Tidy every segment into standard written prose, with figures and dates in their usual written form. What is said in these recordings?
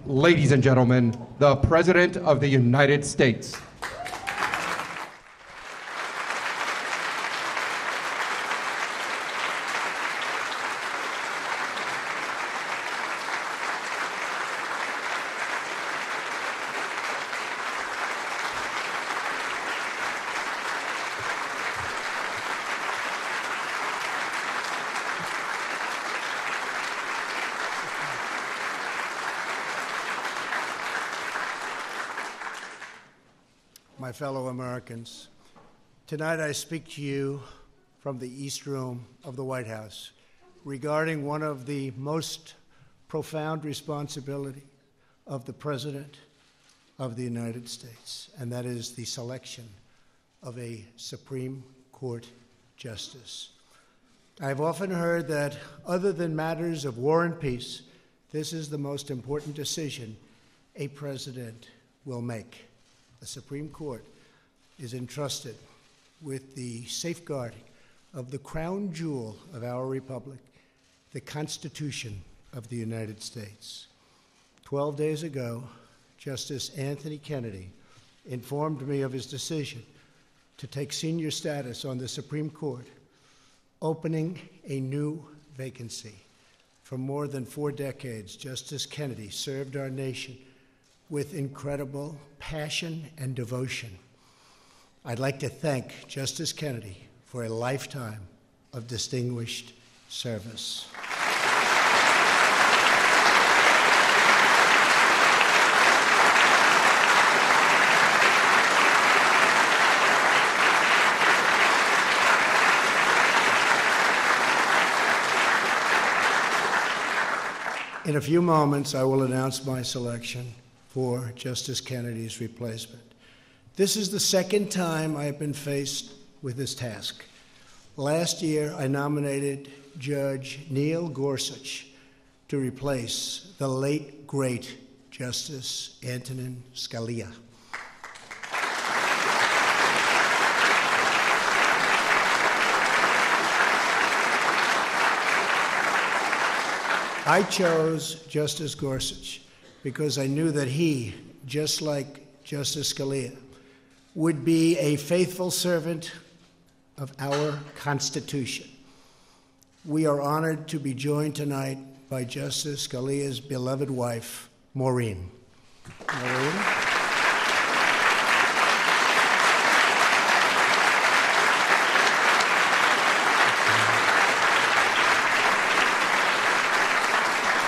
ladies and gentlemen, the President of the United States. My fellow Americans, tonight I speak to you from the East Room of the White House regarding one of the most profound responsibilities of the President of the United States, and that is the selection of a Supreme Court justice. I've often heard that other than matters of war and peace, this is the most important decision a president will make. The Supreme Court is entrusted with the safeguarding of the crown jewel of our republic, the Constitution of the United States. 12 days ago, Justice Anthony Kennedy informed me of his decision to take senior status on the Supreme Court, opening a new vacancy. For more than 4 decades, Justice Kennedy served our nation with incredible passion and devotion. I'd like to thank Justice Kennedy for a lifetime of distinguished service. In a few moments, I will announce my selection for Justice Kennedy's replacement. This is the second time I have been faced with this task. Last year, I nominated Judge Neil Gorsuch to replace the late, great Justice Antonin Scalia. I chose Justice Gorsuch because I knew that he, just like Justice Scalia, would be a faithful servant of our Constitution. We are honored to be joined tonight by Justice Scalia's beloved wife, Maureen. Maureen?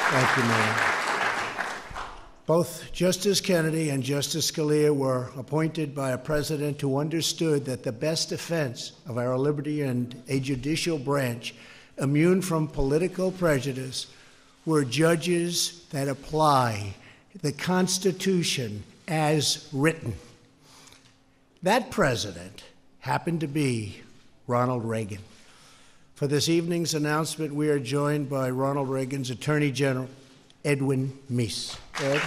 Thank you, Maureen. Both Justice Kennedy and Justice Scalia were appointed by a president who understood that the best defense of our liberty and a judicial branch immune from political prejudice were judges that apply the Constitution as written. That president happened to be Ronald Reagan. For this evening's announcement, we are joined by Ronald Reagan's Attorney General, Edwin Meese. Ed?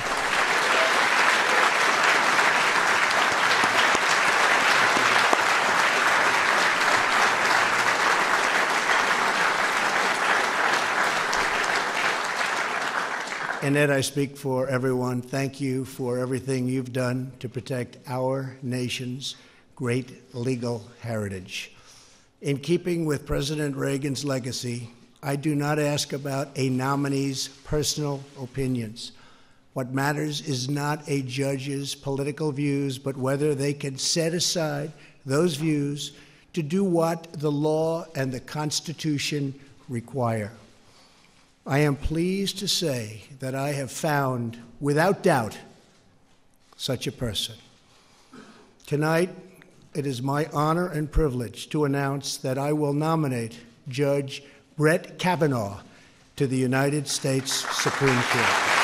And Ed, I speak for everyone. Thank you for everything you've done to protect our nation's great legal heritage. In keeping with President Reagan's legacy, I do not ask about a nominee's personal opinions. What matters is not a judge's political views, but whether they can set aside those views to do what the law and the Constitution require. I am pleased to say that I have found, without doubt, such a person. Tonight, it is my honor and privilege to announce that I will nominate Judge Brett Kavanaugh to the United States Supreme Court.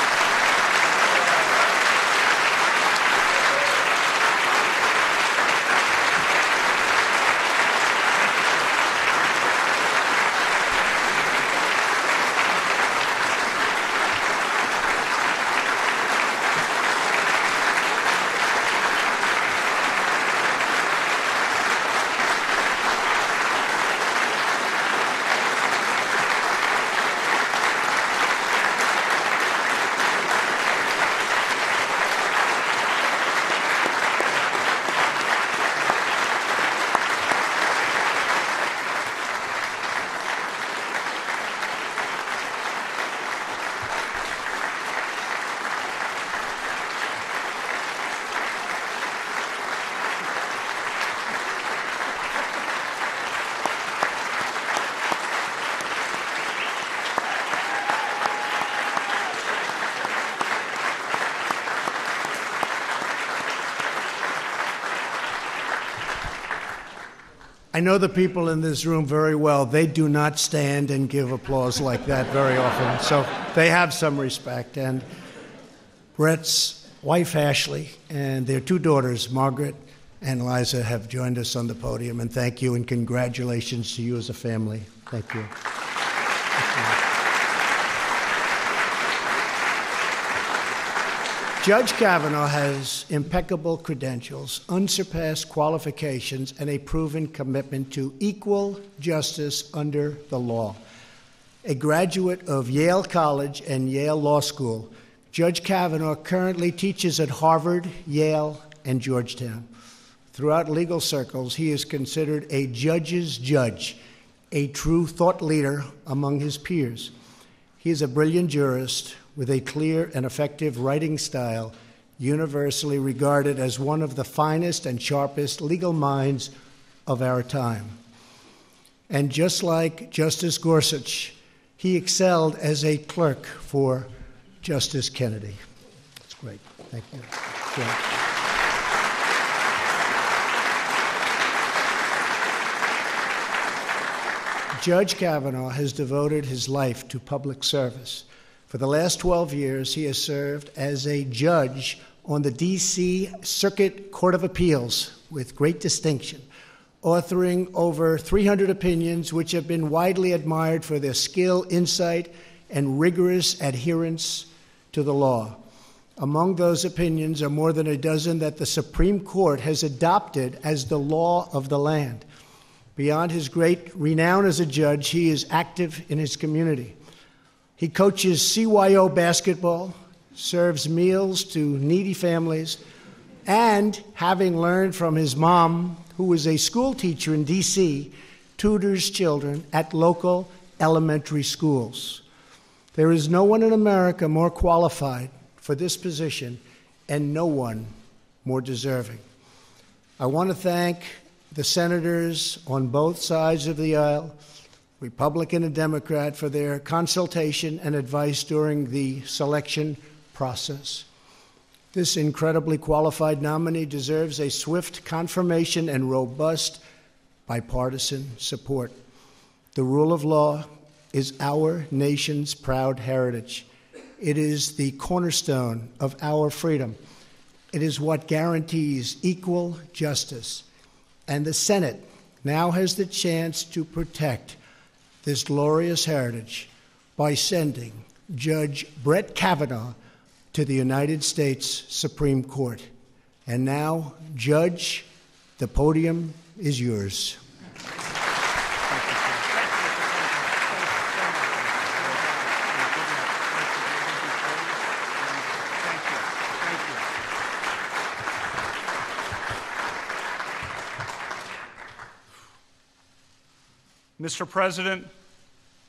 I know the people in this room very well. They do not stand and give applause like that very often, so they have some respect. And Brett's wife, Ashley, and their two daughters, Margaret and Liza, have joined us on the podium, and thank you and congratulations to you as a family. Thank you. Judge Kavanaugh has impeccable credentials, unsurpassed qualifications, and a proven commitment to equal justice under the law. A graduate of Yale College and Yale Law School, Judge Kavanaugh currently teaches at Harvard, Yale, and Georgetown. Throughout legal circles, he is considered a judge's judge, a true thought leader among his peers. He is a brilliant jurist with a clear and effective writing style, universally regarded as one of the finest and sharpest legal minds of our time. And just like Justice Gorsuch, he excelled as a clerk for Justice Kennedy. That's great. Thank you. Yeah. Judge Kavanaugh has devoted his life to public service. For the last 12 years, he has served as a judge on the D.C. Circuit Court of Appeals with great distinction, authoring over 300 opinions which have been widely admired for their skill, insight, and rigorous adherence to the law. Among those opinions are more than a dozen that the Supreme Court has adopted as the law of the land. Beyond his great renown as a judge, he is active in his community. He coaches CYO basketball, serves meals to needy families, and, having learned from his mom, who was a school teacher in D.C., tutors children at local elementary schools. There is no one in America more qualified for this position, and no one more deserving. I want to thank the senators on both sides of the aisle, Republican and Democrat, for their consultation and advice during the selection process. This incredibly qualified nominee deserves a swift confirmation and robust bipartisan support. The rule of law is our nation's proud heritage. It is the cornerstone of our freedom. It is what guarantees equal justice. And the Senate now has the chance to protect this glorious heritage by sending Judge Brett Kavanaugh to the United States Supreme Court. And now, Judge, the podium is yours. Mr. President,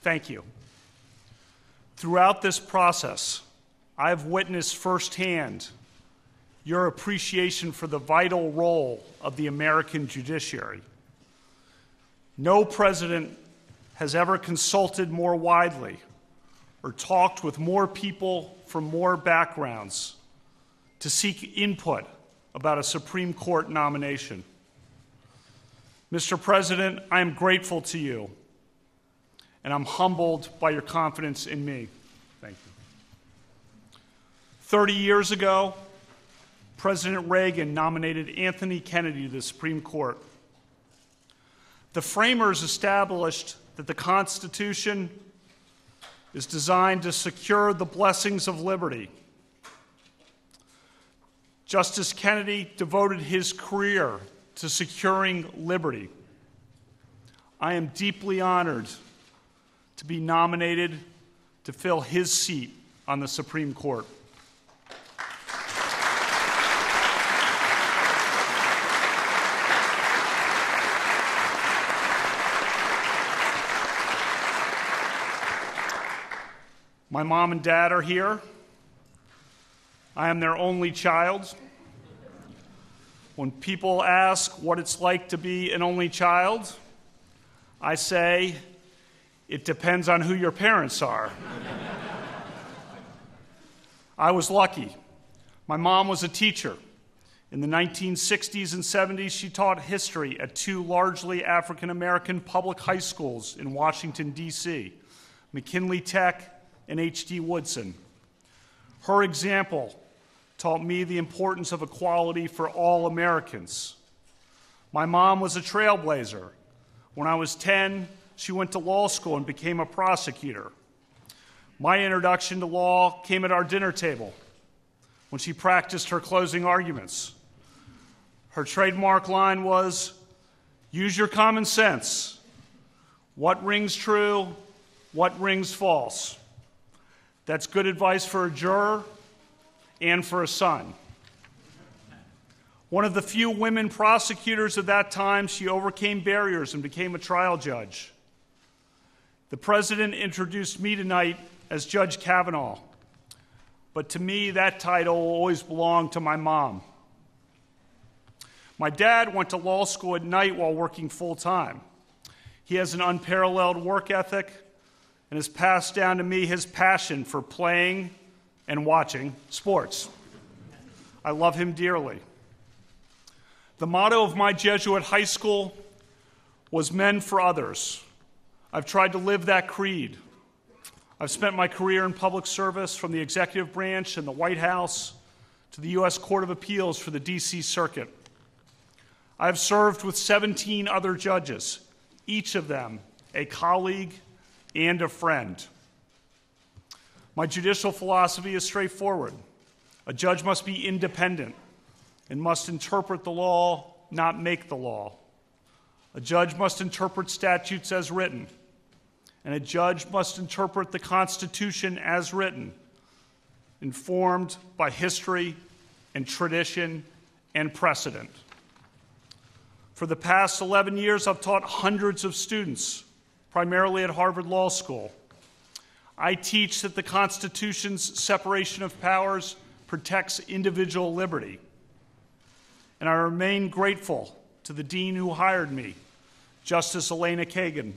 thank you. Throughout this process, I've witnessed firsthand your appreciation for the vital role of the American judiciary. No president has ever consulted more widely or talked with more people from more backgrounds to seek input about a Supreme Court nomination. Mr. President, I am grateful to you, and I'm humbled by your confidence in me. Thank you. 30 years ago, President Reagan nominated Anthony Kennedy to the Supreme Court. The framers established that the Constitution is designed to secure the blessings of liberty. Justice Kennedy devoted his career to securing liberty. I am deeply honored to be nominated to fill his seat on the Supreme Court. My mom and dad are here. I am their only child. When people ask what it's like to be an only child, I say, it depends on who your parents are. I was lucky. My mom was a teacher, In the 1960s and 70s, she taught history at two largely African-American public high schools in Washington, D.C., McKinley Tech and H.D. Woodson. Her example taught me the importance of equality for all Americans. My mom was a trailblazer. When I was 10, she went to law school and became a prosecutor. My introduction to law came at our dinner table when she practiced her closing arguments. Her trademark line was, "Use your common sense. What rings true? What rings false?" That's good advice for a juror and for a son. One of the few women prosecutors of that time, she overcame barriers and became a trial judge. The president introduced me tonight as Judge Kavanaugh, but to me, that title always belonged to my mom. My dad went to law school at night while working full-time. He has an unparalleled work ethic and has passed down to me his passion for playing and watching sports. I love him dearly. The motto of my Jesuit high school was "Men for Others." I've tried to live that creed. I've spent my career in public service from the executive branch and the White House to the U.S. Court of Appeals for the D.C. Circuit. I've served with 17 other judges, each of them a colleague and a friend. My judicial philosophy is straightforward. A judge must be independent and must interpret the law, not make the law. A judge must interpret statutes as written, and a judge must interpret the Constitution as written, informed by history and tradition and precedent. For the past 11 years, I've taught hundreds of students, primarily at Harvard Law School. I teach that the Constitution's separation of powers protects individual liberty. And I remain grateful to the dean who hired me, Justice Elena Kagan.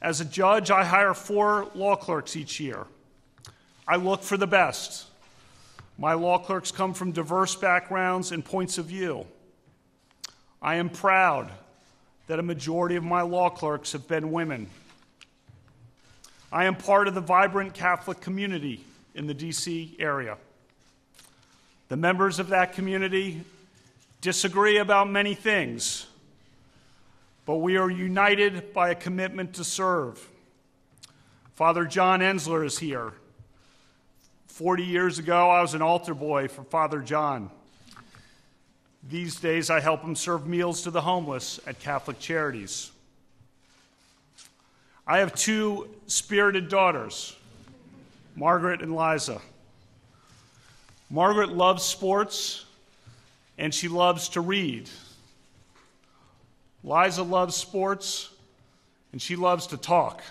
As a judge, I hire 4 law clerks each year. I look for the best. My law clerks come from diverse backgrounds and points of view. I am proud that a majority of my law clerks have been women. I am part of the vibrant Catholic community in the D.C. area. The members of that community disagree about many things, but we are united by a commitment to serve. Father John Ensler is here. 40 years ago, I was an altar boy for Father John. These days, I help him serve meals to the homeless at Catholic Charities. I have 2 spirited daughters, Margaret and Liza. Margaret loves sports, and she loves to read. Liza loves sports, and she loves to talk.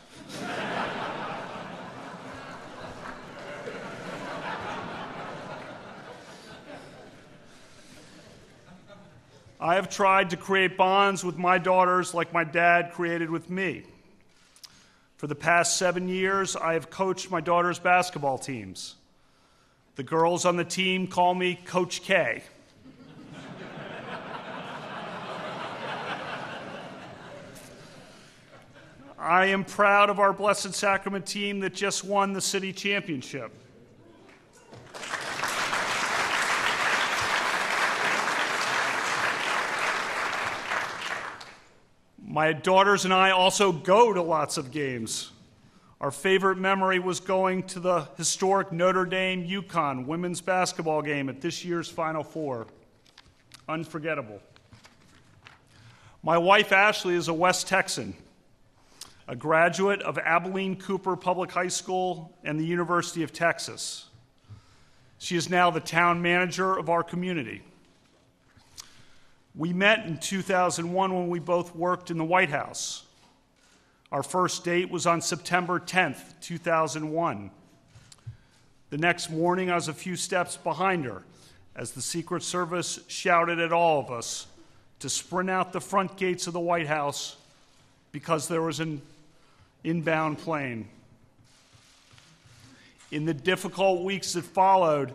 I have tried to create bonds with my daughters like my dad created with me. For the past 7 years, I have coached my daughters' basketball teams. The girls on the team call me Coach K. I am proud of our Blessed Sacrament team that just won the city championship. My daughters and I also go to lots of games. Our favorite memory was going to the historic Notre Dame-UConn women's basketball game at this year's Final Four. Unforgettable. My wife, Ashley, is a West Texan, a graduate of Abilene Cooper Public High School and the University of Texas. She is now the town manager of our community. We met in 2001 when we both worked in the White House. Our first date was on September 10th, 2001. The next morning, I was a few steps behind her as the Secret Service shouted at all of us to sprint out the front gates of the White House because there was an inbound plane. In the difficult weeks that followed,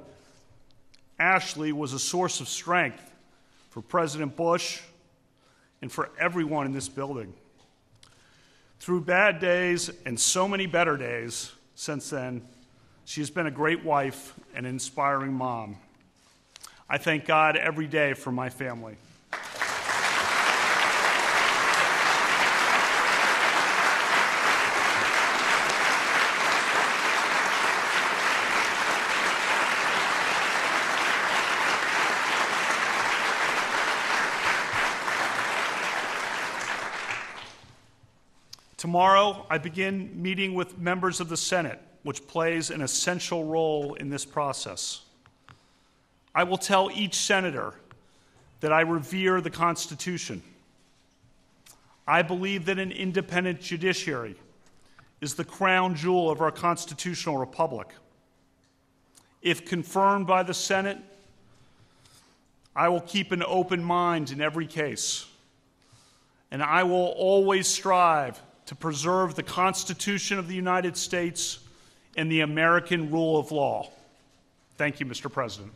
Ashley was a source of strength for President Bush and for everyone in this building. Through bad days and so many better days since then, she has been a great wife and an inspiring mom. I thank God every day for my family. Tomorrow, I begin meeting with members of the Senate, which plays an essential role in this process. I will tell each senator that I revere the Constitution. I believe that an independent judiciary is the crown jewel of our constitutional republic. If confirmed by the Senate, I will keep an open mind in every case, and I will always strive to preserve the Constitution of the United States and the American rule of law. Thank you, Mr. President.